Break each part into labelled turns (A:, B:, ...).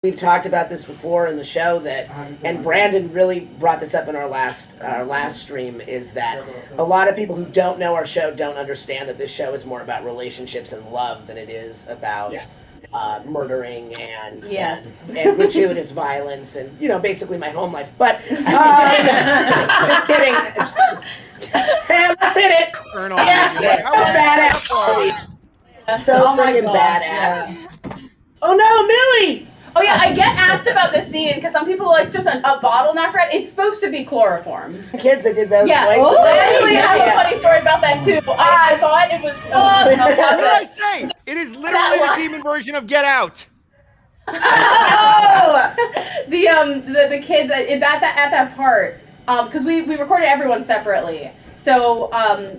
A: we've talked about this before in the show and Brandon really brought this up in our last stream, is that a lot of people who don't know our show don't understand that this show is more about relationships and love than it is about murdering and gratuitous violence and basically my home life. But just kidding. Hey, let's hit it. Yeah, so badass. So freaking badass. Oh no, Millie!
B: Oh yeah, I get asked about this scene because some people like just a bottle knocked right. It's supposed to be chloroform.
A: Kids that did those.
B: Yeah, I actually have a funny story about that too. I thought it was.
C: What did I say? It is literally the demon version of Get Out.
B: Oh, the kids at that part, because we recorded everyone separately. So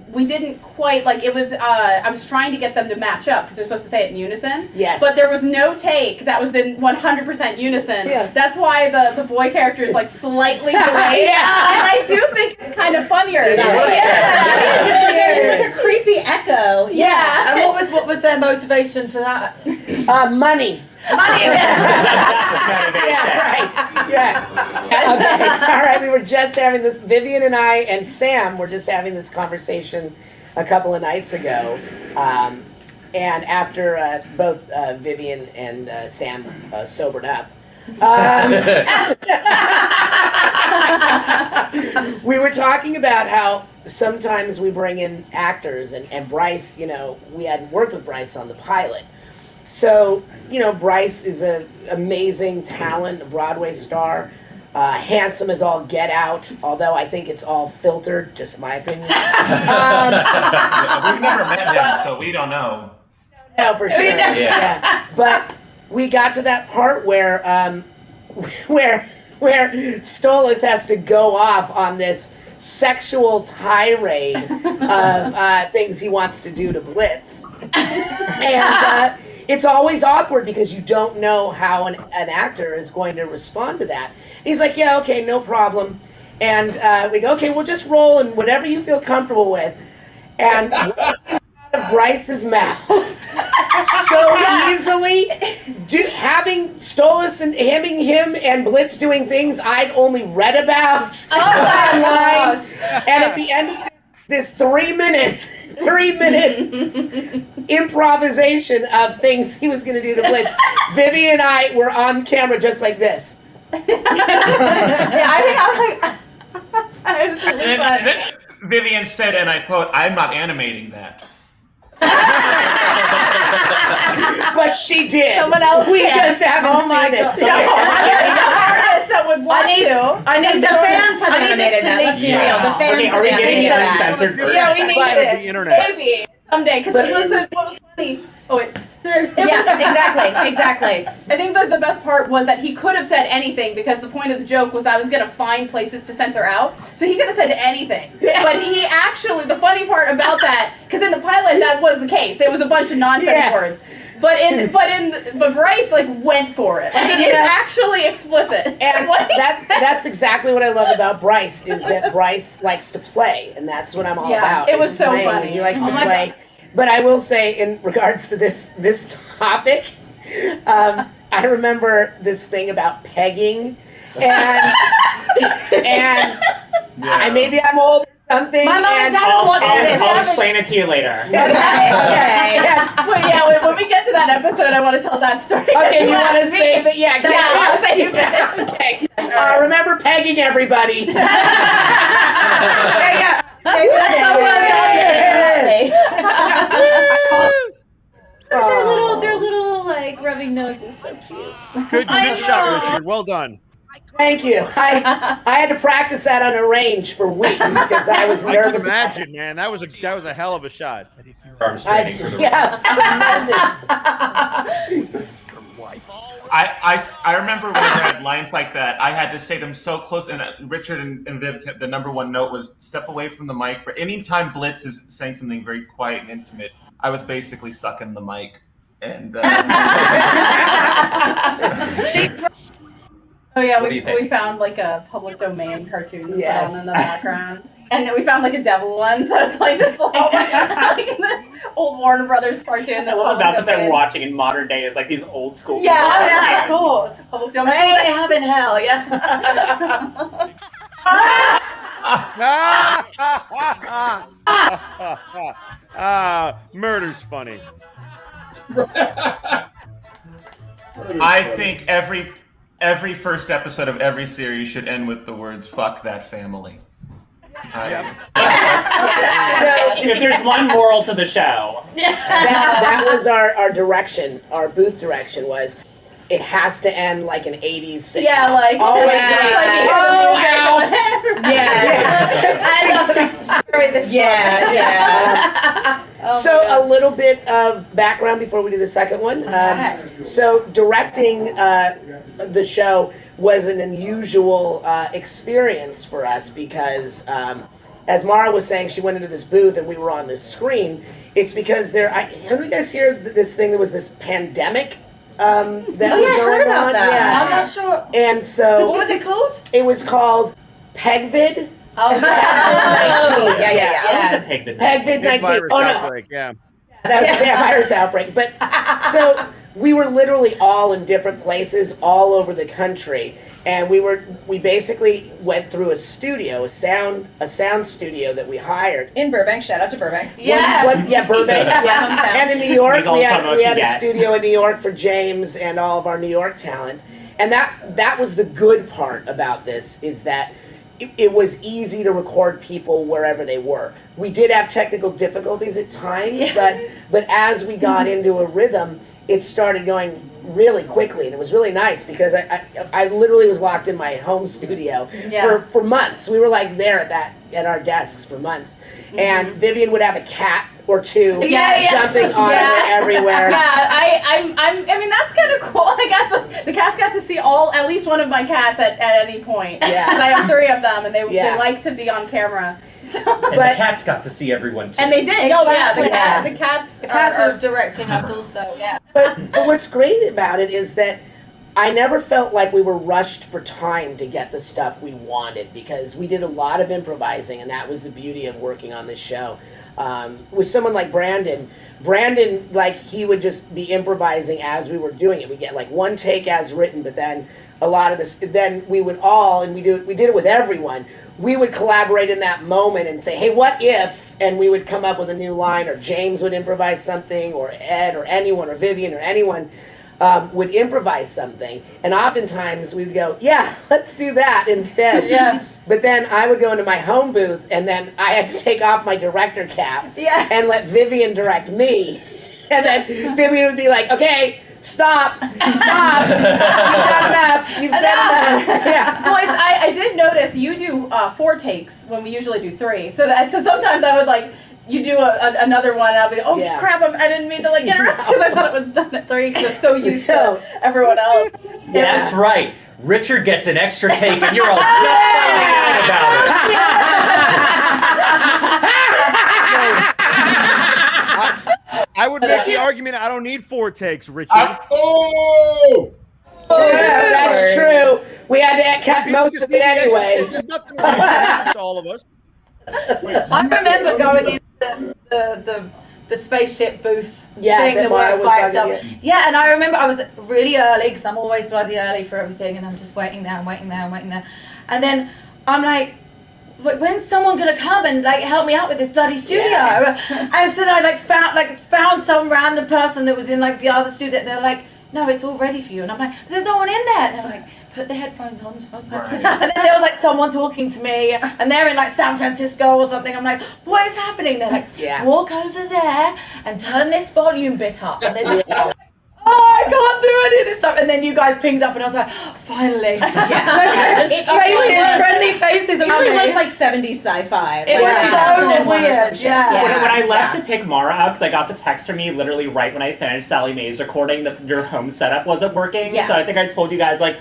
B: we didn't quite, it was, I was trying to get them to match up because they're supposed to say it in unison.
A: Yes.
B: But there was no take that was in 100% unison.
A: Yeah.
B: That's why the boy character is slightly delayed.
A: Yeah.
B: And I do think it's kind of funnier.
A: It is.
D: It's like a creepy echo.
B: Yeah.
E: And what was their motivation for that?
A: Money.
E: Money.
A: Yeah, right. Yeah. Okay. All right. We were just having this. Vivian and I and Sam were just having this conversation a couple of nights ago, and after both Vivian and Sam sobered up, we were talking about how sometimes we bring in actors, and Bryce. We hadn't worked with Bryce on the pilot. So, Bryce is an amazing talent, a Broadway star, handsome as all get out, although I think it's all filtered, just my opinion.
F: We've never met him, so we don't know.
A: No, for sure. Yeah. But we got to that part where Stolas has to go off on this sexual tirade of things he wants to do to Blitz. And it's always awkward because you don't know how an actor is going to respond to that. He's like, yeah, okay, no problem. And we go, okay, we'll just roll and whatever you feel comfortable with. And out of Bryce's mouth so easily, having Stolas and having him and Blitz doing things I'd only read about online. And at the end of this 3 minute improvisation of things he was going to do to Blitz, Vivian and I were on camera just like this.
B: I think I was like, it was really fun.
F: And then Vivian said, and I quote, "I'm not animating that."
A: But she did.
B: Someone else
A: We
B: can.
A: just haven't seen it.
B: No, there's some artists that would want to.
D: I need the fans have animated that. Let's be real. The fans have animated that.
B: Yeah, we need
C: By
B: it.
C: the internet.
B: Maybe someday, because what was funny. Oh wait.
D: Yes, exactly.
B: I think that the best part was that he could have said anything because the point of the joke was I was going to find places to censor out. So he could have said anything.
A: Yeah.
B: But he actually, the funny part about that, because in the pilot that was the case. It was a bunch of nonsense words. But Bryce went for it. It's actually explicit.
A: And that's exactly what I love about Bryce is that Bryce likes to play, and that's what I'm all about.
B: It was so
A: playing,
B: funny.
A: and he likes to play. But I will say, in regards to this topic, I remember this thing about pegging, and maybe I'm old or something.
E: My mom and dad are watching this.
G: I'll explain it to you later.
A: Okay.
B: But when we get to that episode, I want to tell that story.
A: Okay, you want to save it? Yeah,
B: I'll save it.
A: Okay. Remember pegging, everybody.
D: Say good
A: So well done.
D: Their little rubbing noses, so cute.
C: Good shot, Richard. Well done.
A: Thank you. I had to practice that on a range for weeks because I was
C: I can
A: nervous.
C: imagine, man. That was a hell of a shot.
G: Arms training for the
F: I remember when I had lines like that, I had to say them so close. And Richard and Viv, the number one note was step away from the mic. But anytime Blitz is saying something very quiet and intimate, I was basically sucking the mic. And
B: Oh yeah,
G: What do you think?
B: we found a public domain cartoon to put
A: Yes.
B: on in the background. And then we found like a devil one, so it's like this like this old Warner Brothers cartoon.
G: I love about that they're watching in modern day is like these old school.
B: Yeah,
E: Oh, yeah, of
G: cartoons.
E: course.
B: Oh,
E: What do they have in hell? Yeah.
C: Murder's funny.
F: I think every first episode of every series should end with the words "fuck that family."
G: If there's one moral to the show,
A: that was our direction. Our booth direction was, it has to end like an 80s sitcom.
B: Yeah, like
A: always So a little bit of background before we do the second one. So directing the show was an unusual experience for us because, as Mara was saying, she went into this booth and we were on this screen. It's because don't you guys hear this thing? There was this pandemic that was going on.
E: I'm not sure.
A: And so
E: What was it called?
A: it was called PEGVID.
E: Oh, yeah.
G: Pegvid.
A: PEGVID 19.
C: Virus
A: Oh no.
C: outbreak, yeah.
A: That was a virus outbreak. But so we were literally all in different places all over the country. And we basically went through a studio, a sound studio that we hired.
D: In Burbank, shout out to Burbank.
E: Yeah.
A: Burbank.
D: Hometown.
A: And in New York,
G: He's all
A: we had
G: promoted
A: a
G: yet.
A: studio in New York for James and all of our New York talent. And that was the good part about this, is that it was easy to record people wherever they were. We did have technical difficulties at times, but as we got into a rhythm, it started going really quickly, and it was really nice because I literally was locked in my home studio for months. We were like there at our desks for months, and Vivian would have a cat or two jumping on her everywhere.
B: Yeah, I mean that's kind of cool. I guess the cats got to see at least one of my cats at any point.
A: Yeah.
B: Because I have 3 of them, and they like to be on camera. So,
H: And the cats got to see everyone too.
B: and they did. Oh yeah, the cats.
E: The cats were directing us also. Yeah.
A: But what's great about it is that I never felt like we were rushed for time to get the stuff we wanted, because we did a lot of improvising, and that was the beauty of working on this show. With someone like Brandon, like, he would just be improvising as we were doing it. We get like one take as written, but then a lot of this, then we would all, and we did it with everyone, we would collaborate in that moment and say, hey, what if, and we would come up with a new line, or James would improvise something, or Ed, or anyone, or Vivian, or anyone would improvise something, and oftentimes we would go, yeah, let's do that instead.
E: Yeah.
A: But then I would go into my home booth, and then I had to take off my director cap and let Vivian direct me. And then Vivian would be like, okay, stop, you've done enough, you've said enough. Yeah.
B: Well, I did notice you do 4 takes when we usually do 3. So sometimes I would like, you do another one, and I'll be like, oh crap, I didn't mean to like interrupt, because I thought it was done at 3, because they're so used to everyone else.
H: That's right. Richard gets an extra take, and you're all just fine about it.
C: I would make the argument I don't need 4 takes, Richard.
A: Oh, that's true. We had to cut most of it anyway.
C: There's nothing wrong with that to all of us.
E: I remember going into the spaceship booth thing
A: that
E: that
A: Mara
E: works
A: was
E: by
A: talking
E: itself. Yeah, and I remember I was really early, because I'm always bloody early for everything, and I'm just waiting there. And then I'm like, when's someone gonna come and like help me out with this bloody studio? And so then I found some random person that was in like the other studio. They're like, no, it's all ready for you. And I'm like, there's no one in there. And they're like, put the headphones on. So I was like, and then there was like someone talking to me, and they're in like San Francisco or something. I'm like, what is happening? They're like, walk over there and turn this volume bit up. And then I can't do any of this stuff. And then you guys pinged up, and I was like, finally. Friendly faces.
D: It really was like 70s sci-fi.
E: It was so
D: 2001 or
E: weird,
D: some shit.
E: yeah.
G: When I left to pick Mara up, because I got the text from me literally right when I finished Sally Mae's recording that your home setup wasn't working.
D: Yeah.
G: So I think I told you guys, like,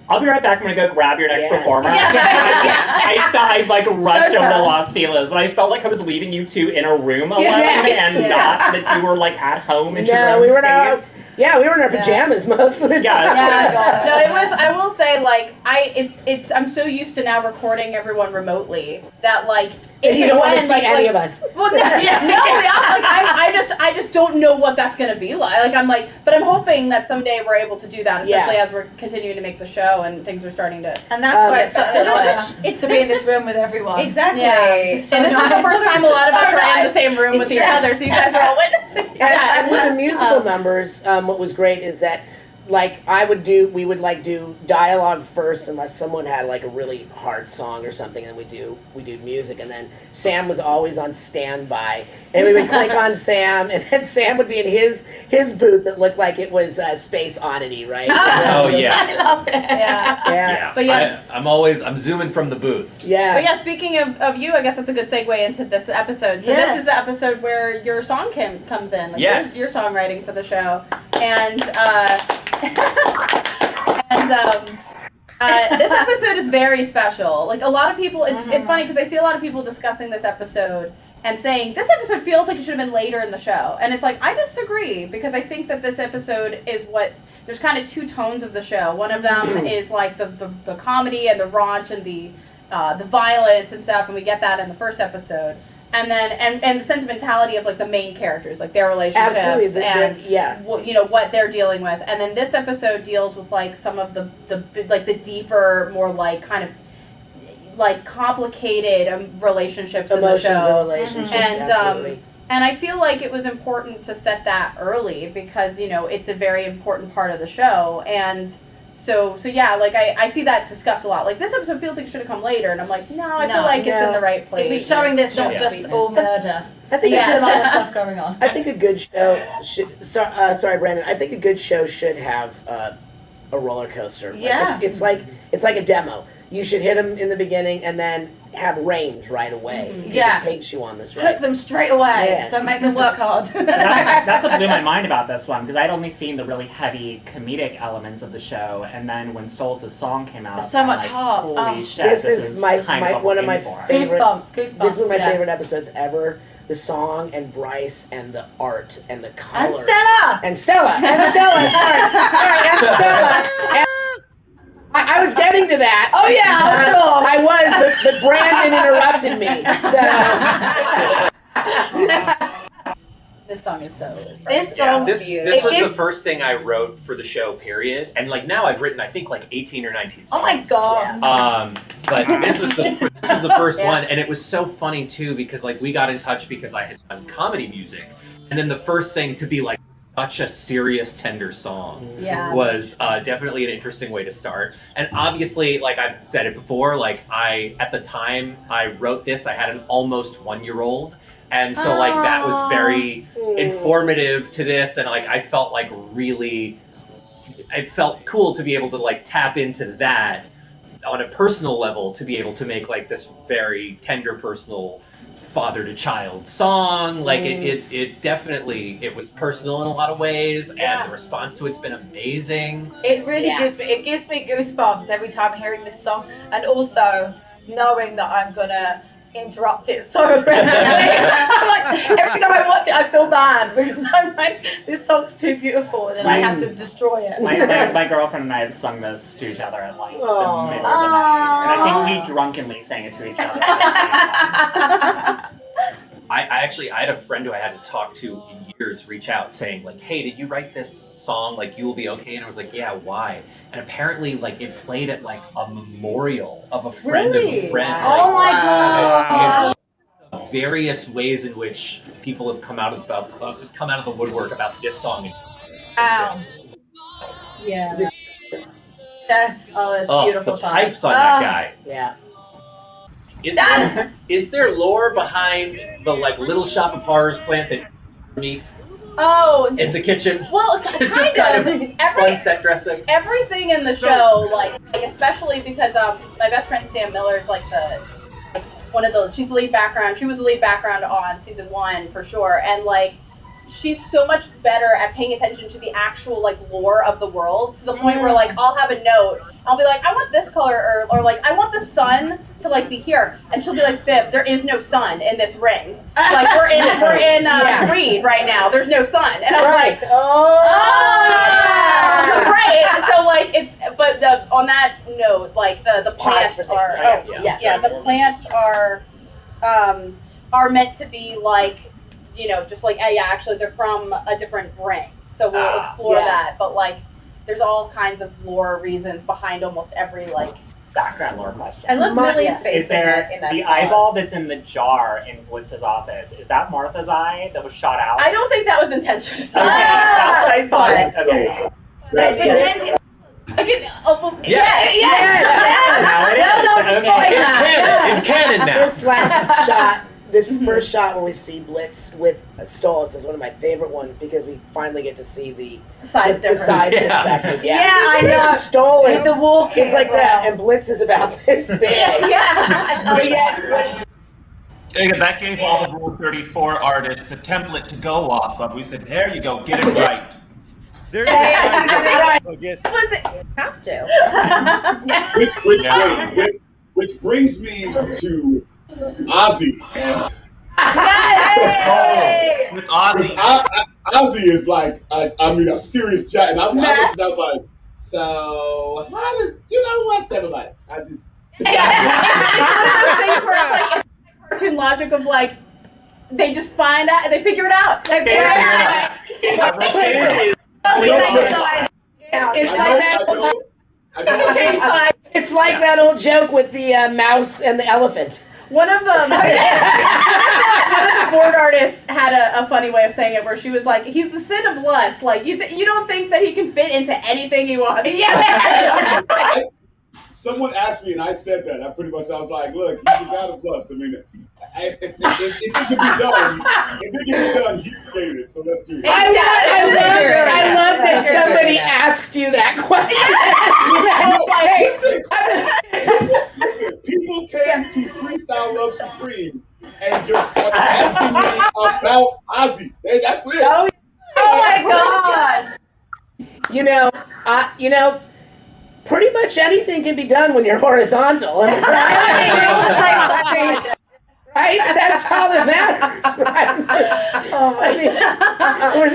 G: I'll be right back. I'm gonna go grab your next performer. I like rushed over to Los Feliz, but I felt like I was leaving you two in a room alone, and not that you were like at home in your own
A: we were
G: space.
A: we were in our pajamas most of the time.
B: No, I will say, like, I'm so used to now recording everyone remotely that, like,
A: And you don't want to see any of us.
B: Well, I just don't know what that's gonna be like. Like, I'm like, but I'm hoping that someday we're able to do that, especially as we're continuing to make the show and things are starting to.
E: And that's why it's such an honor
D: it's
E: to be in this room with everyone.
D: Exactly.
B: Yeah.
E: So
B: And this is the
E: nice.
B: first time a lot of us are in the same room with each other, so you guys are all witnessing.
A: And with the musical numbers, what was great is that, like, we would like do dialogue first unless someone had like a really hard song or something, and we do music, and then Sam was always on standby, and we would click on Sam, and then Sam would be in his booth that looked like it was Space Oddity, right?
H: Oh yeah.
E: I love it.
B: Yeah. But yeah.
H: I'm zooming from the booth.
A: Yeah.
B: But yeah, speaking of you, I guess that's a good segue into this episode. So this is the episode where your song comes in. Like
H: Yes.
B: your songwriting for the show. And this episode is very special. Like, a lot of people, it's funny because I see a lot of people discussing this episode and saying, this episode feels like it should have been later in the show. And it's like, I disagree, because I think that this episode is there's kind of two tones of the show. One of them is like the comedy and the raunch and the violence and stuff, and we get that in the first episode. And then and the sentimentality of like the main characters, like their relationships and what they're dealing with. And then this episode deals with like some of the deeper, more like kind of like complicated relationships
A: Emotions
B: in the show.
A: and relationships,
B: And
A: absolutely.
B: and I feel like it was important to set that early because it's a very important part of the show. And so yeah, like I see that discussed a lot. Like, this episode feels like it should have come later, and I'm like, no, I feel like it's in the right place.
E: It's showing this not just all murder.
A: I think
E: there's other stuff going on.
A: I think a good show should. Sorry, Brandon. I think a good show should have a roller coaster. Like, it's like a demo. You should hit them in the beginning and then have range right away. Because it takes you on this ride.
E: Hook them straight away.
A: Yeah.
E: Don't make them work hard.
G: That's what blew my mind about this one, because I'd only seen the really heavy comedic elements of the show, and then when Stoltz's song came out,
E: so much
G: like,
E: heart.
G: Holy shit!
A: This is one of my favorite.
E: Goosebumps.
A: This is my favorite episodes ever. The song and Bryce and the art and the colors.
E: And Stella.
A: And Stella. Sorry, and Stella. I was getting to that.
E: Oh yeah, I'm sure.
A: I was, but Brandon interrupted me. So
B: This song is so.
E: This song.
H: This was the first thing I wrote for the show, period. And like now I've written I think like 18 or 19 songs.
E: Oh my god.
H: But this was the first one, and it was so funny too because like we got in touch because I had done comedy music, and then the first thing to be like such a serious, tender song was definitely an interesting way to start. And obviously, like I've said it before, like at the time I wrote this, I had an almost 1-year-old. And so like that was very informative to this, and like I felt cool to be able to like tap into that on a personal level, to be able to make like this very tender, personal father to child song. Like it definitely, it was personal in a lot of ways, and the response to it's been amazing.
E: It really gives me goosebumps every time hearing this song, and also knowing that I'm gonna interrupt it so aggressively. Like, every time I watch it I feel bad because I'm like, this song's too beautiful, and then I have to destroy it.
G: My girlfriend and I have sung this to each other at like the middle of the night, and I think we drunkenly sang it to each other.
H: I had a friend who I hadn't talked to in years reach out saying like, hey, did you write this song? Like, You Will Be Okay? And I was like, yeah, why? And apparently like it played at like a memorial of a friend of a friend.
E: Oh my god.
H: Various ways in which people have come out of the woodwork about this song.
E: Wow.
B: Yeah.
E: Yes.
B: Oh, it's beautiful.
H: The pipes on that guy.
A: yeah.
H: Is there lore behind the like Little Shop of Horrors plant that meet in the kitchen?
B: Well,
H: Just kind of fun set dressing.
B: Everything in the show, like especially because my best friend Sam Miller is she's the lead background. She was the lead background on season 1 for sure, and like she's so much better at paying attention to the actual like lore of the world, to the point where like I'll have a note, I'll be like, I want this color, or like I want the sun to like be here, and she'll be like, Bib, there is no sun in this ring. Like we're in Creed right now. There's no sun, and I was like, oh, right. So like but on that note, like the plants are. The plants are meant to be like, just like actually they're from a different ring. So we'll explore that. But like, there's all kinds of lore reasons behind almost every like
G: background lore question.
D: I love Millie's face
G: Is there
D: in that
G: the
D: pause.
G: eyeball that's in the jar in Blitz's office? Is that Martha's eye that was shot out?
B: I don't think that was intentional.
G: Okay, that's what I thought. Okay.
B: I can open.
H: It's canon now.
A: This last shot, this first shot where we see Blitz with Stolas is one of my favorite ones because we finally get to see the
B: size difference.
A: Perspective.
E: I know.
A: Stolas
E: The walking
A: is like
E: as well.
A: that, and Blitz is about this big. But yet,
F: That gave all the Rule 34 artists a template to go off of. We said, there you go, get it right.
C: There's I guess.
B: Was it?
D: Have to.
I: Which brings me to Ozzy.
F: With Ozzy.
I: Ozzy is like, I mean, a serious chat, and I was like, so how does what? Never mind. I just.
B: It's one of those things where it's like cartoon logic of like they just find out, they figure it out. They figure it out.
A: It's like that old joke with the mouse and the elephant.
B: One of the board artists had a funny way of saying it, where she was like, "He's the sin of lust. Like you don't think that he can fit into anything he wants." Yeah.
I: Someone asked me, and I said that. I was like, "Look, he's the god of lust. I mean, if it can be done, he created it. So let's do it."
A: I love that somebody asked you that question.
I: Listen, people came to Freestyle Love Supreme and just started asking me about Ozzy. Hey, that's it.
E: Oh my
A: gosh. Pretty much anything can be done when you're horizontal. Right? That's all that matters, right? I mean,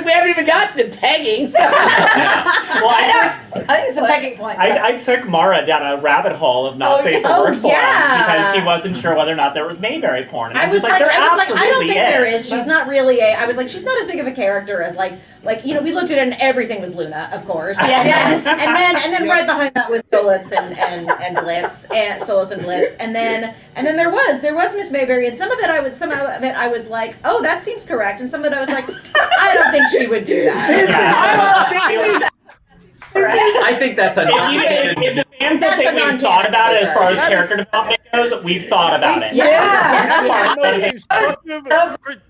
A: we haven't even gotten to pegging. So.
G: Well,
E: I think it's a pegging point.
G: I took Mara down a rabbit hole of not safe for work porn because she wasn't sure whether or not there was Mayberry porn. And
D: I was like, I don't think there is.
G: She's
D: not really I was like, she's not as big of a character as like we looked at it and everything was Luna, of course. And then right behind that was Solus and Blitz, and Solus and Blitz, and then there was Miss Mayberry, and some of it I was like, oh, that seems correct, and some of it I was like, I don't think she would do that.
H: I think that's a
G: if the fans don't think we've thought about it as far as character development goes, we've thought about it.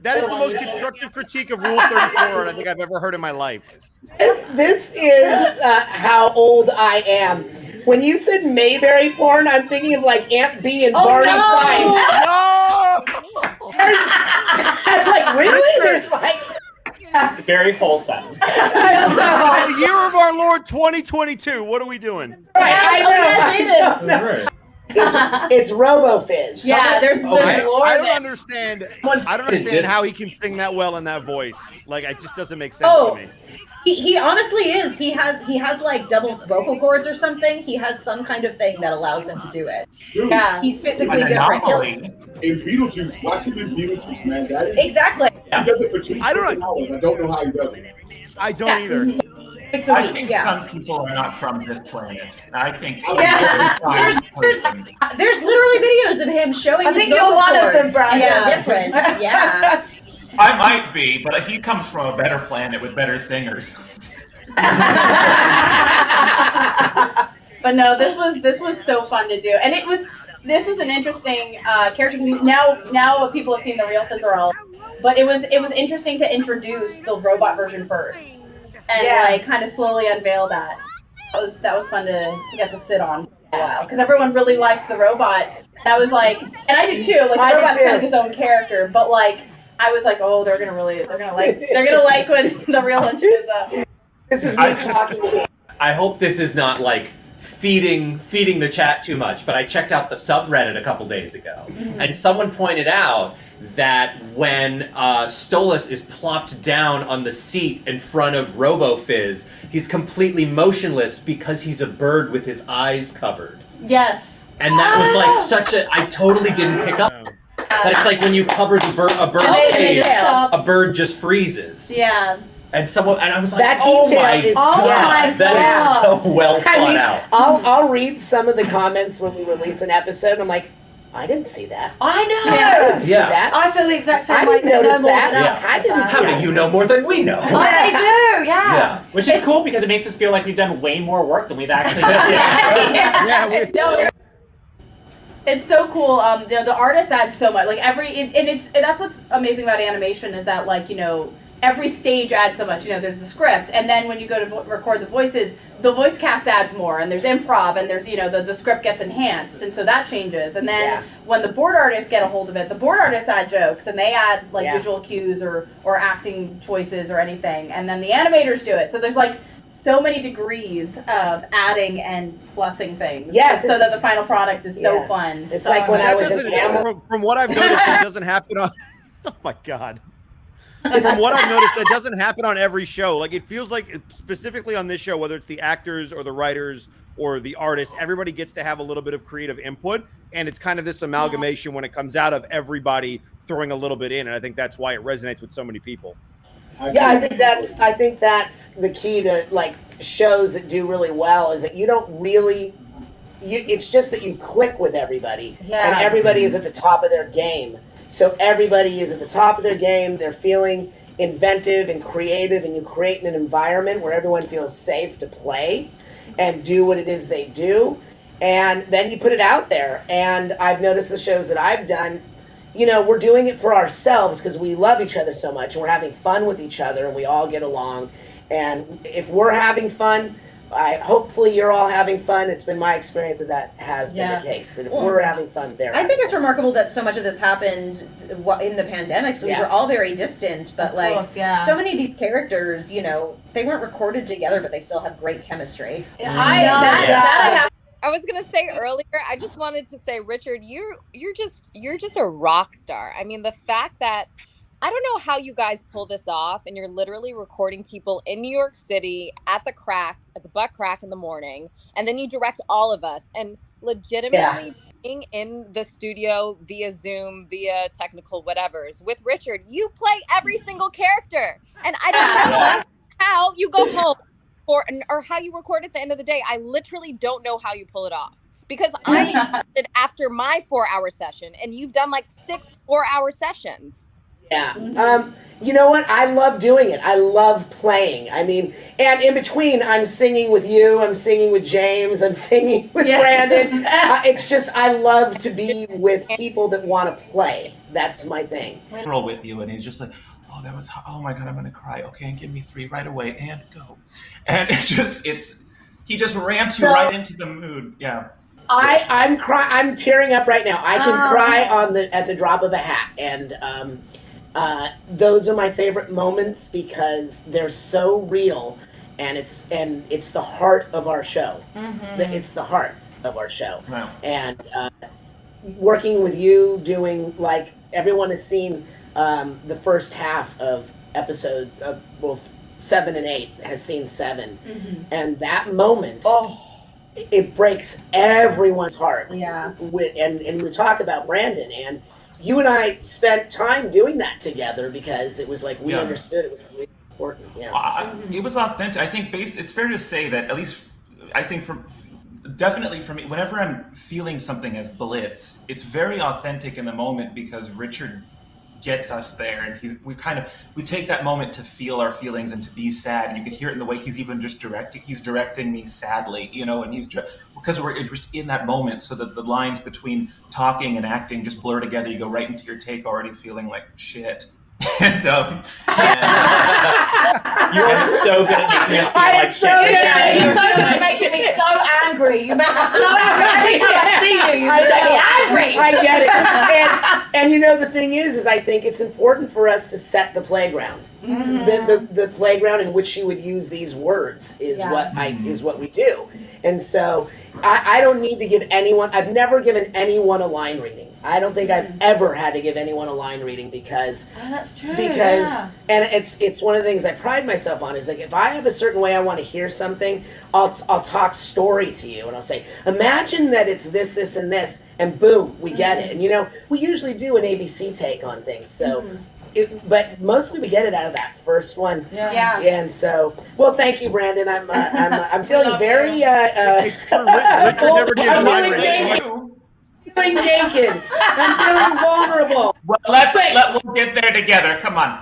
C: That is the most constructive critique of Rule 34 I think I've ever heard in my life.
A: This is how old I am. When you said Mayberry porn, I'm thinking of like Aunt B and Barney Fife.
C: No!
A: I'm like, really? There's like...
G: Very wholesome.
C: The year of our Lord 2022. What are we doing?
A: Right, I know. It's RoboFizz.
B: Yeah, there's lore.
C: I don't understand. I don't understand how he can sing that well in that voice. Like, it just doesn't make sense to me.
D: He honestly is. He has like double vocal cords or something. He has some kind of thing that allows him to do it.
I: Dude,
D: he's physically different.
I: In Beetlejuice, watch him in Beetlejuice, man. That is
D: exactly.
I: He does it for $2 hours. I don't know how he does it.
C: I don't either.
F: I think some people are not from this planet. I think
D: there's literally videos of him showing.
E: I think you're one of them, Brad.
D: Yeah, different. Yeah.
F: I might be, but he comes from a better planet with better singers.
B: But no, this was so fun to do, and this was an interesting character. Now people have seen the real Fizzerall, but it was interesting to introduce the robot version first, and like kind of slowly unveil that. That was fun to get to sit on for a while because everyone really liked the robot. That was like, and I did too. Like the robot's kind of his own character, but like I was like, oh, they're gonna like when the real one shows up.
A: This is me talking to me.
H: I hope this is not like feeding the chat too much, but I checked out the subreddit a couple days ago, and someone pointed out that when Stolas is plopped down on the seat in front of RoboFizz, he's completely motionless because he's a bird with his eyes covered.
B: Yes.
H: And that was like such a, I totally didn't pick up. But it's like when you cover a bird's face, a bird just freezes.
B: Yeah.
H: And I was like,
A: That
H: oh
A: detail
H: my
A: is
H: god, that is so well thought out.
A: I'll read some of the comments when we release an episode. I'm like, I didn't see that.
E: I know.
A: I didn't see that.
E: I feel the exact same
A: I
E: way.
A: didn't notice
E: no more
A: that.
E: than us.
A: I didn't see
H: How
A: that.
H: do you know more than we know?
E: I do, yeah.
G: Which is cool because it makes us feel like we've done way more work than we've actually done.
B: No, it's so cool. You know, the artists add so much. Like and that's what's amazing about animation is that, like, you know, every stage adds so much. You know, there's the script, and then when you go to record the voices, the voice cast adds more, and there's improv, and there's, you know, the script gets enhanced, and so that changes. And then when the board artists get a hold of it, the board artists add jokes, and they add like visual cues or acting choices or anything, and then the animators do it. So there's like so many degrees of adding and plussing things.
A: Yes,
B: so that the final product is so fun.
A: It's like when I was in
C: From what I've noticed, it doesn't happen on. Oh my god. From what I've noticed, that doesn't happen on every show. Like, it feels like, specifically on this show, whether it's the actors or the writers or the artists, everybody gets to have a little bit of creative input, and it's kind of this amalgamation when it comes out of everybody throwing a little bit in, and I think that's why it resonates with so many people.
A: Yeah, I think that's the key to, like, shows that do really well, is that you don't really, it's just that you click with everybody, and everybody is at the top of their game. So everybody is at the top of their game. They're feeling inventive and creative, and you create an environment where everyone feels safe to play and do what it is they do. And then you put it out there. And I've noticed the shows that I've done, you know, we're doing it for ourselves because we love each other so much, and we're having fun with each other, and we all get along. And if we're having fun, hopefully you're all having fun. It's been my experience that has been the case. That if we're having fun,
D: I think it's remarkable that so much of this happened in the pandemic, so we were all very distant, but so many of these characters, you know, they weren't recorded together, but they still have great chemistry.
J: I was gonna say earlier, I just wanted to say, Richard, you're just a rock star. I mean, the fact that I don't know how you guys pull this off, and you're literally recording people in New York City at the butt crack in the morning, and then you direct all of us, and legitimately being in the studio via Zoom, via technical whatevers with Richard. You play every single character, and I don't know how you go home or how you record at the end of the day. I literally don't know how you pull it off, because I did after my 4-hour session, and you've done like 6 4-hour sessions.
A: Yeah. You know what? I love doing it. I love playing. I mean, and in between, I'm singing with you. I'm singing with James. I'm singing with Brandon. It's just, I love to be with people that want to play. That's my thing.
F: Roll with you, and he's just like, oh, that was, oh my God, I'm going to cry. Okay, and give me 3 right away, and go. And he just ramps you right into the mood. Yeah.
A: I'm tearing up right now. I can cry at the drop of a hat. And, those are my favorite moments because they're so real, and it's the heart of our show. It's the heart of our show.
F: Wow.
A: And working with you, doing, like, everyone has seen the first half of episode 7 and 8 has seen 7, and that moment. It breaks everyone's heart.
B: Yeah.
A: And we talk about Brandon, and you and I spent time doing that together because it was like we understood it was really important. Yeah.
F: It was authentic. I think it's fair to say that, at least I think definitely for me, whenever I'm feeling something as Blitz, it's very authentic in the moment because Richard gets us there, and we take that moment to feel our feelings and to be sad, and you can hear it in the way he's even just directing me sadly, you know, and because we're just in that moment, so that the lines between talking and acting just blur together. You go right into your take already feeling like shit. And,
G: you are so good at making us feel like shit.
E: You're so good at making me so angry. You make me so angry every time I see you. You make me angry.
A: I get it. And you know, the thing is I think it's important for us to set the playground. The playground in which you would use these words is what we do. And so I don't need to give anyone. I've never given anyone a line reading. I don't think I've ever had to give anyone a line reading because
E: that's true.
A: And it's one of the things I pride myself on is like if I have a certain way I want to hear something, I'll talk story to you and I'll say, imagine that it's this, this, and this, and boom, we get it. And we usually do an ABC take on things, so. But mostly we get it out of that first one.
B: Yeah.
A: And so, well, thank you, Brandon. I'm feeling very.
C: It's true. Richard never gives line reading.
A: Feeling naked. I'm feeling vulnerable.
F: Well, we'll get there together. Come on.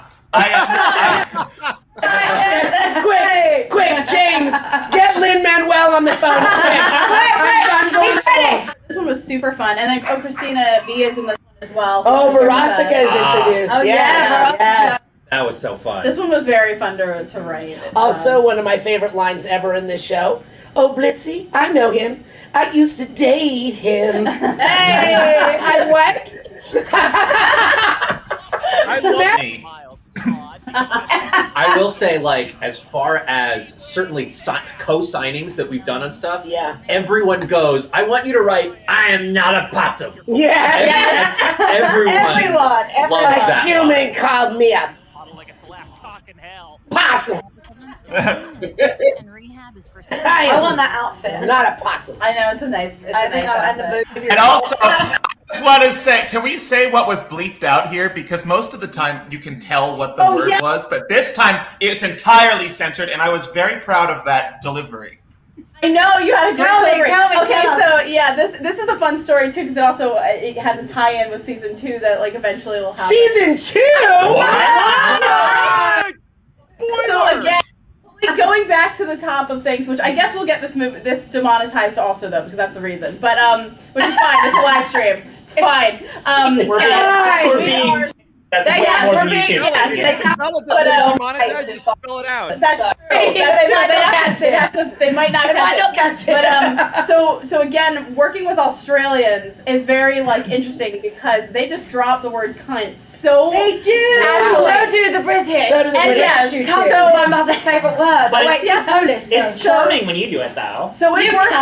A: Quick, James, get Lin-Manuel on the phone. I'm vulnerable.
B: This one was super fun, and then Christina V is in this one as well.
A: Oh, Verosika is introduced.
E: Oh,
A: Yes.
H: That was so fun.
B: This one was very fun to write.
A: Also, one of my favorite lines ever in this show. Oh, Blitzy, I know him. I used to date him.
E: Hey!
A: I what?
F: I love me.
H: I will say, like, as far as certainly co-signings that we've done on stuff, everyone goes, I want you to write, I am not a possum.
A: Yeah.
H: Everyone loves that.
A: A human called me a possum.
E: I want that outfit.
A: Not a possum.
B: I know, it's a nice outfit.
F: And also, I just want to say, can we say what was bleeped out here? Because most of the time you can tell what the word was, but this time it's entirely censored, and I was very proud of that delivery.
B: I know you had a great delivery.
E: Tell me.
B: Okay, so yeah, this is a fun story too because it also it has a tie-in with season 2 that like eventually will happen.
A: Season 2.
B: So again, going back to the top of things, which I guess we'll get this demonetized also though because that's the reason. But which is fine. It's a live stream. It's fine.
G: That's way more than you can.
C: Just spell it out.
B: That's true. That's true. They might not catch it. But so again, working with Australians is very like interesting because they just drop the word cunt. So
E: they do. And so do the British.
A: So do the British.
E: Cunt is my mother's favourite word.
G: But
E: wait, she's Polish.
G: It's charming when you do it though.
B: So it worked.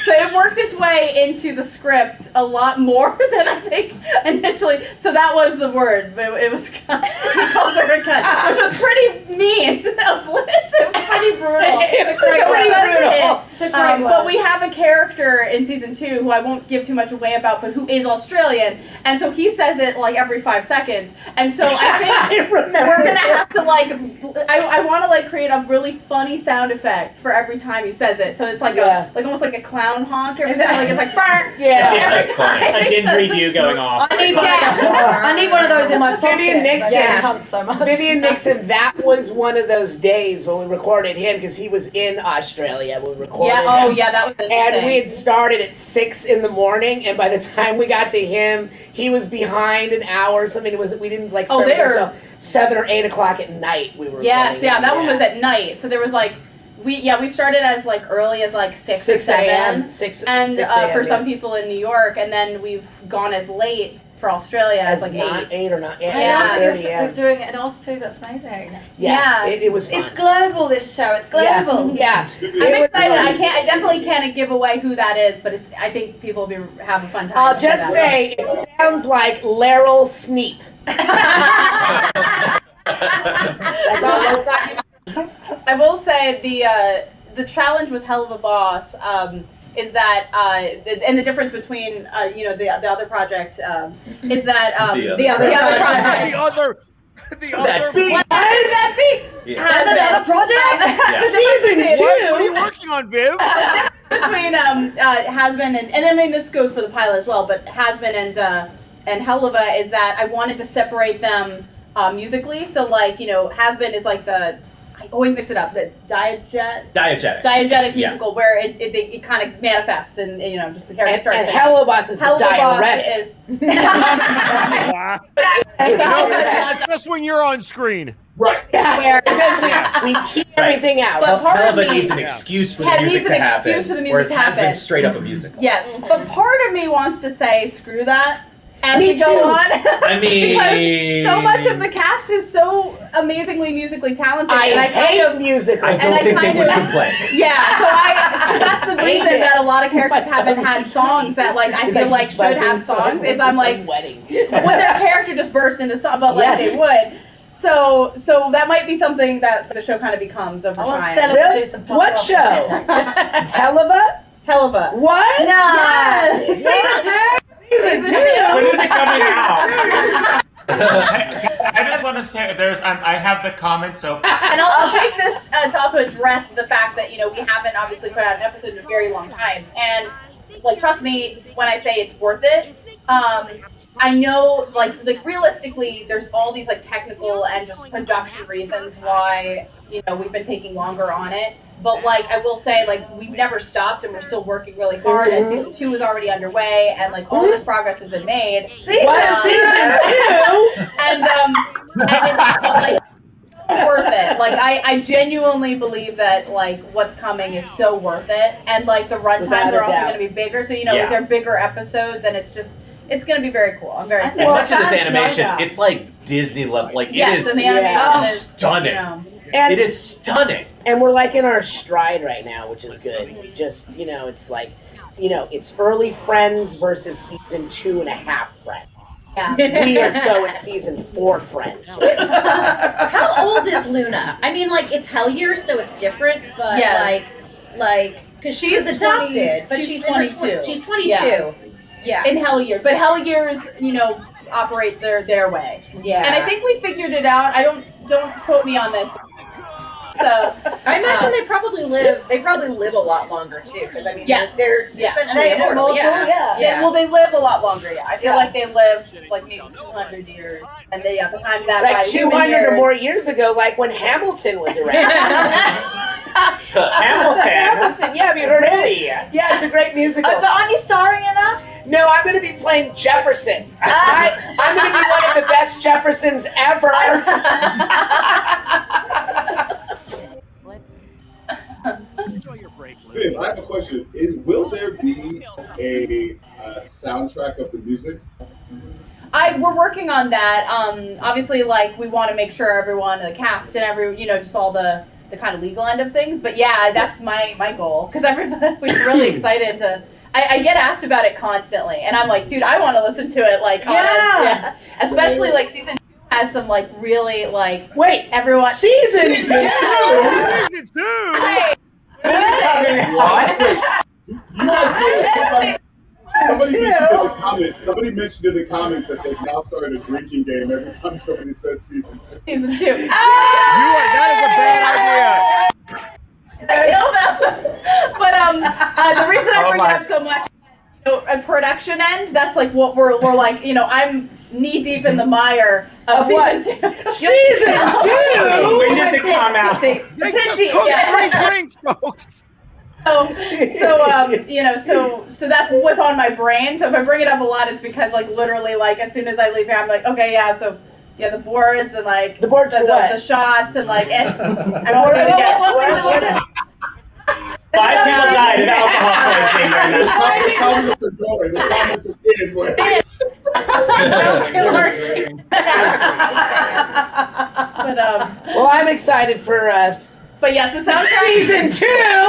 B: So it worked its way into the script a lot more than I think initially. So that was the word. It was cunt. He calls her a cunt, which was pretty mean of Liz. It was pretty brutal.
E: It's a great word.
B: But we have a character in season 2 who I won't give too much away about, but who is Australian, and so he says it like every 5 seconds. And so I think we're gonna have to like I want to like create a really funny sound effect for every time he says it. So it's like almost like a clown honk or something. Like it's like fart.
G: That's funny. A didgeridoo going off.
E: I need one of those in my pocket.
A: Vivian Nixon.
E: So much.
A: Vivian Nixon. That was one of those days when we recorded him because he was in Australia. We recorded him.
B: That was interesting.
A: And we had started at 6 a.m, and by the time we got to him, he was behind an hour or something. We didn't like start until 7 or 8 o'clock at night. We were.
B: Yes, that one was at night. So there was like. We started as like early as like 6 or 7.
A: 6
B: and
A: 6 a.m.,
B: for some people in New York, and then we've gone as late for Australia as like 8
A: or 9.
E: We're doing it in Oz too. That's amazing.
A: Yeah. It was fun.
E: It's global. This show. It's global.
A: Yeah.
B: I'm excited. I definitely can't give away who that is, but I think people will have a fun time.
A: I'll just say it sounds like Laryl Sneap. That's all. Let's not give.
B: I will say the challenge with Helluva Boss is that and the difference between the other project is that the other project.
C: The other.
E: Has another project?
A: Season 2.
C: What are you working on, Viv?
B: Between Hasbin and I mean this goes for the pilot as well, but Hasbin and Helluva is that I wanted to separate them musically. So like Hasbin is like I always mix it up. The diegetic musical where it kind of manifests and just the character starts.
A: And Helluva Boss is the diuretic.
C: That's just when you're on screen.
I: Right.
A: Where we keep everything out.
B: But part of me
H: needs an excuse for the music to happen. Whereas Hasbin's straight up a musical.
B: Yes, but part of me wants to say screw that. As we go on,
H: I mean,
B: because so much of the cast is so amazingly musically talented.
A: I hate music.
H: I don't think they would complain.
B: Yeah, so that's the reason that a lot of characters haven't had songs that like I feel like should have songs is I'm like
A: wedding.
B: when their character just bursts into song, but like they would. So that might be something that the show kind of becomes over time.
A: Really? What show? Helluva?
B: Helluva.
A: What?
B: No. Yes.
A: Season 2.
G: When is it coming out?
F: I just want to say I have the comment, so
B: and I'll take this to also address the fact that we haven't obviously put out an episode in a very long time, and like trust me when I say it's worth it. I know like realistically there's all these like technical and just production reasons why we've been taking longer on it, but like I will say like we've never stopped and we're still working really hard, and season 2 is already underway, and like all this progress has been made.
A: Season 2?
B: And it's like worth it. Like I genuinely believe that like what's coming is so worth it, and like the runtimes are also going to be bigger, so like, they're bigger episodes, and it's going to be very cool. I'm very excited.
H: And much of this animation, it's like Disney level. Like it is
B: the animation is
H: stunning.
A: And,
H: it is stunning.
A: And we're like in our stride right now, which is good. We just, it's like, it's early Friends versus season 2.5 Friends.
B: Yeah.
A: We are so at season 4 Friends.
D: How old is Luna? I mean, like it's Hell Years, so it's different, but like because she's adopted, but she's 22. She's 22. Yeah.
B: In Hell Years, but Hell Years, operate their way.
D: Yeah.
B: And I think we figured it out. Don't quote me on this. So
D: I imagine they probably live a lot longer too, because I mean,
B: yes,
D: they're essentially immortal.
B: Yeah. Well, they live a lot longer. Yeah, I feel like they lived like maybe 200 years, and they at the time that
A: like 200 or more years ago, like when Hamilton was around. Hamilton. Yeah, have you heard of it? Yeah, it's a great musical.
E: So aren't you starring in that?
A: No, I'm going to be playing Jefferson. I'm going to be one of the best Jeffersons ever.
I: Viv, I have a question. Will there be a soundtrack of the music?
B: We're working on that. Obviously, like we want to make sure everyone, the cast and just all the kind of legal end of things. But yeah, that's my goal, because everybody was really excited to. I get asked about it constantly, and I'm like, dude, I want to listen to it. Like, especially like season 2 has some like really like.
A: Wait,
B: everyone.
A: Season 2.
C: Season 2.
B: Hey.
I: Somebody mentioned in the comments. Somebody mentioned in the comments that they've now started a drinking game every time somebody says season 2.
B: Season 2.
C: That is a bad idea.
B: But the reason I bring it up so much, a production end. That's like what we're like. I'm knee deep in the mire of season 2.
A: Season 2.
G: When did it come out?
C: They just cooked 3 drinks, folks.
B: So that's what's on my brain. So if I bring it up a lot, it's because like literally like as soon as I leave here, I'm like, okay, the boards and like
A: the boards for what?
B: The shots and like I'm gonna get.
G: 5 people died of alcohol poisoning.
I: The comments are going. The comments are in.
D: Don't kill our
A: Well, I'm excited for
B: But yes, the soundtrack.
A: Season 2.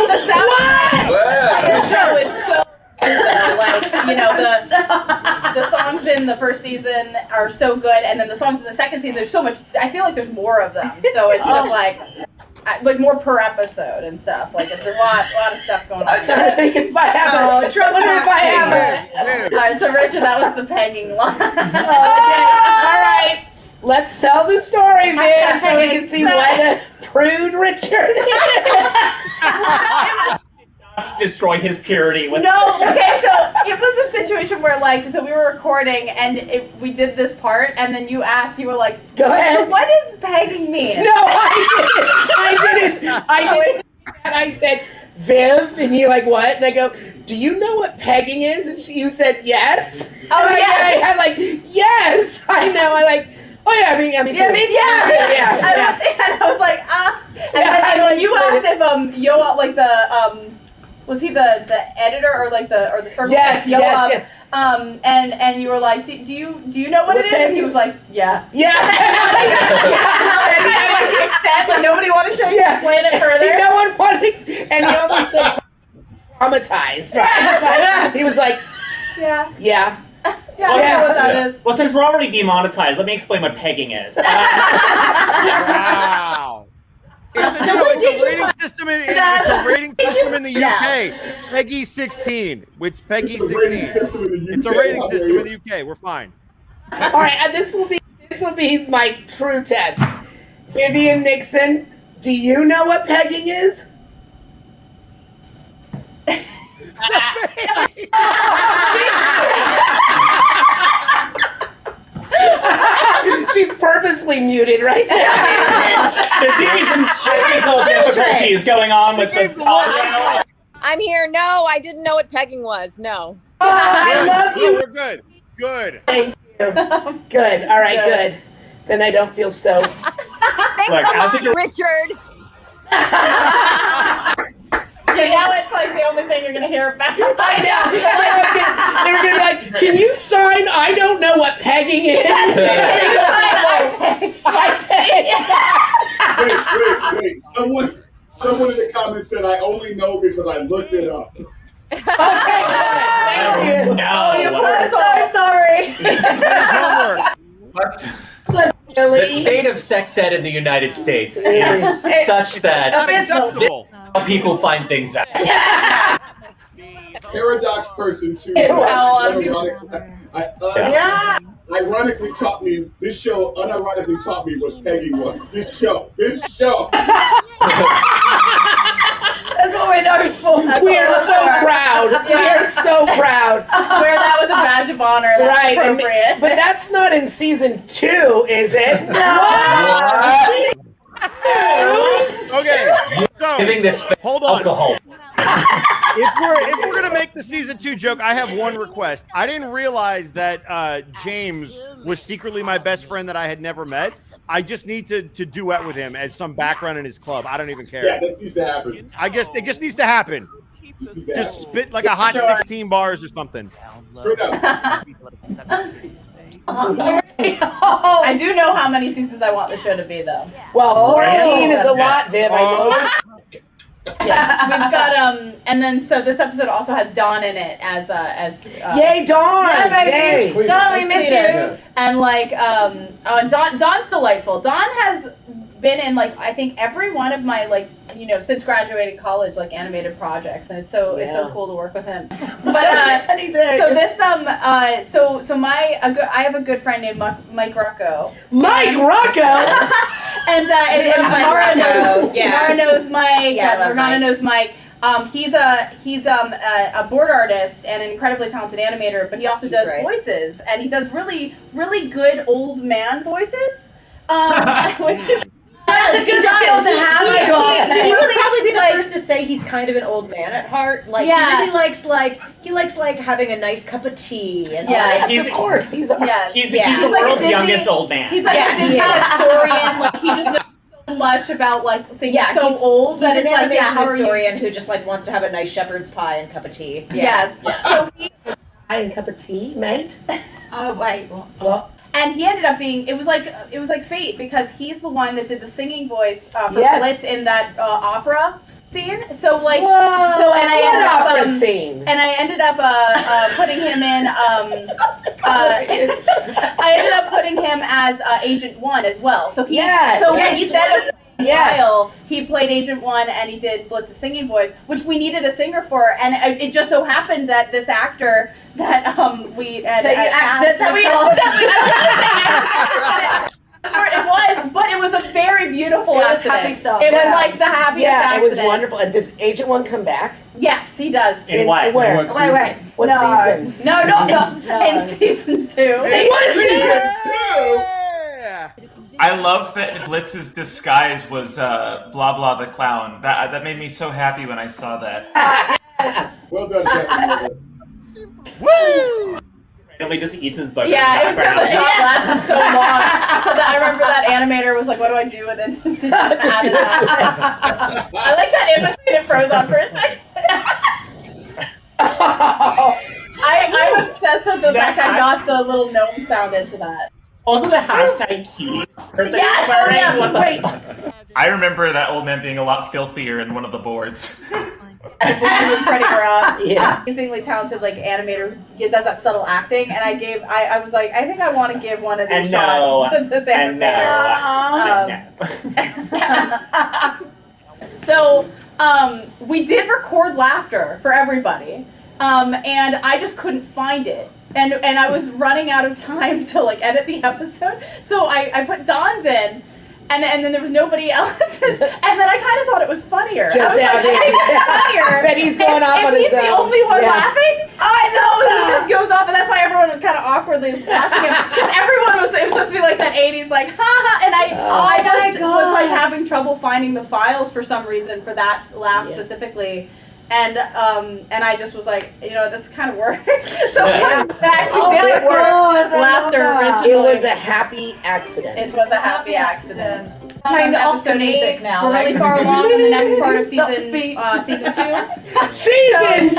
B: The soundtrack. The show is so. Like the songs in the first season are so good, and then the songs in the second season, there's so much. I feel like there's more of them, so it's just like more per episode and stuff. Like there's a lot of stuff going on.
A: I'm trying to think if I have it.
B: All right, so Richard, that was the pegging line.
A: Okay, all right. Let's tell the story, man, so we can see what a prude Richard is.
G: Destroy his purity with
B: No, okay, so it was a situation where so we were recording and we did this part, and then you asked, you were like,
A: go ahead.
B: So what does pegging mean?
A: No, I didn't. And I said, Viv, and you're like, what? And I go, do you know what pegging is? And you said, yes.
B: Oh,
A: and
B: yeah.
A: I'm like, yes, I know. I like, oh yeah, I mean,
B: yeah. I was like, and then you asked if Yoa, like the was he the editor or like the circle?
A: Yes, yes.
B: And you were like, do you know what it is? And he was like, yeah.
A: Yeah.
B: And he had like extend, like nobody wanted to explain it further.
A: No one wanted, and he almost said, traumatized. Right? He was like,
B: Yeah.
A: yeah.
B: Yeah, I know what that is.
G: Well, since we're already demonetized, let me explain what pegging is.
C: Wow. It's a rating system. It's a rating system in the UK. Peggy 16. It's Peggy 16. It's a rating system in the UK. We're fine.
A: All right, and this will be my true test. Vivian Nixon, do you know what pegging is? She's purposely muted right now.
G: There's even some technical difficulties going on with the audio.
J: I'm here. No, I didn't know what pegging was. No.
A: I love you.
C: We're good. Good.
A: Thank you. Good. All right, good. Then I don't feel so.
J: Thanks
G: Look,
J: a
G: I
J: lot,
G: think you're-
J: Richard.
B: Yeah, now it's like the only thing you're gonna hear about.
A: I know. They were gonna be like, "Can you sign? I don't know what pegging is."
I: Wait. Someone in the comments said I only know because I looked it up.
A: Okay, thank you.
G: No.
E: I'm so sorry.
C: Homework.
H: The state of sex ed in the United States is such that
C: Acceptable.
H: people find things out.
I: Paradox person 2 ironically taught me, this show unironically taught me what pegging was. This show.
E: That's what we're known for.
A: We are so proud. We are so proud.
B: Wear that with a badge of honor. That's
A: Right,
B: appropriate.
A: but that's not in season 2, is it?
C: Okay. So
H: Giving this
C: hold on.
H: alcohol.
C: If we're gonna make the season 2 joke, I have one request. I didn't realize that James was secretly my best friend that I had never met. I just need to duet with him as some background in his club. I don't even care.
I: Yeah, that needs to happen.
C: I guess it just needs to happen. Just spit like a hot 16 bars or something.
I: Straight up.
B: I do know how many seasons I want the show to be, though.
A: Well, 14 is a lot, Viv. I know.
B: Yeah, we've got and then so this episode also has Dawn in it as
A: Yay, Dawn!
E: Yeah,
A: Yay!
E: baby. Dawn, we miss you.
B: and like Dawn's delightful. Dawn has been in like I think every one of my like since graduating college like animated projects, and it's so cool to work with him. But so this I have a good friend named Mike Rocco.
A: Mike Rocco.
B: And Mara knows. Mara knows Mike.
D: Yeah,
B: Morgana knows Mike. He's a board artist and an incredibly talented animator, but he also does voices, and he does really really good old man voices, which is.
E: That's a good skill to have.
D: He would probably be the first to say he's kind of an old man at heart. Like he really likes having a nice cup of tea and
A: Yes, of course.
G: He's
B: like
G: the world's youngest old man.
B: He's like a Disney historian. Like he just knows so much about like things so old that
D: he's
B: it's
D: an
B: like
D: animation
B: how are you?
D: historian who just like wants to have a nice shepherd's pie and cup of tea.
B: Yes. So
A: Pie and cup of tea, mate.
E: Oh wait, what?
A: Well,
B: and he ended up being it was like fate because he's the one that did the singing voice for Blitz in that opera scene. So like and I ended up putting him in I ended up putting him as Agent 1 as well. So instead of Kyle, he played Agent 1 and he did Blitz's singing voice, which we needed a singer for, and it just so happened that this actor that we had it was a very beautiful accident.
E: Happy stuff.
B: It was like the happiest accident.
A: it was wonderful. And does Agent 1 come back?
B: Yes, he does.
G: In what?
A: Where?
I: What season?
A: Wait. What season?
B: No. In season 2.
A: What season 2?
F: I love that Blitz's disguise was blah blah the clown. That made me so happy when I saw that.
I: Well done, Captain.
C: Woo!
G: Randomly just eats his booger.
B: Yeah, it was because the shot lasted so long. So that I remember that animator was like, "What do I do with it?" Added that. I like that image it froze on for a second. I'm obsessed with the fact I got the little gnome sound into that.
G: Also the hashtag cutie.
A: Wait.
F: I remember that old man being a lot filthier in one of the boards.
B: She was printing her up.
A: Yeah.
B: Amazingly talented like animator who does that subtle acting, and I was like, I think I want to give one of these
G: And
B: shots to this
G: And no.
B: animator. So we did record laughter for everybody, and I just couldn't find it. And I was running out of time to like edit the episode, so I put Don's in, and then there was nobody else, and then I kind of thought it was funnier.
A: Just
B: I was like, I think it's funnier
A: that he's going off on
B: if
A: his
B: he's the
A: own.
B: only one
A: Yeah.
B: laughing. So he just goes off, and that's why everyone kind of awkwardly is watching him, because everyone was supposed to be like that 80s like ha ha, and I just was like having trouble finding the files for some reason for that laugh specifically. And I just was like, you know, this kind of worked. So in fact, we did work. Laughter originally.
A: It was a happy accident.
B: It was a happy accident.
E: Playing the Oscar
B: Episode
E: music
B: 8.
E: now.
B: We're really far along in the next part of
E: Stop the
B: season
E: speech.
B: season 2.
A: Season 2!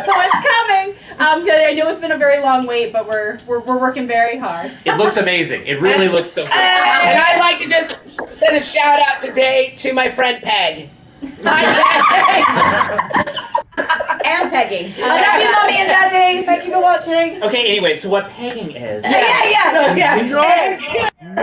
B: So it's coming. I know it's been a very long wait, but we're working very hard.
H: It looks amazing. It really looks so good.
A: And I'd like to just send a shout out today to my friend Peg. Hi, Peg!
D: And Peggy.
E: I love you, Mommy and Daddy. Thank you for watching.
G: Okay, anyway, so what pegging is.
E: Yeah.
A: So, yeah.
C: No.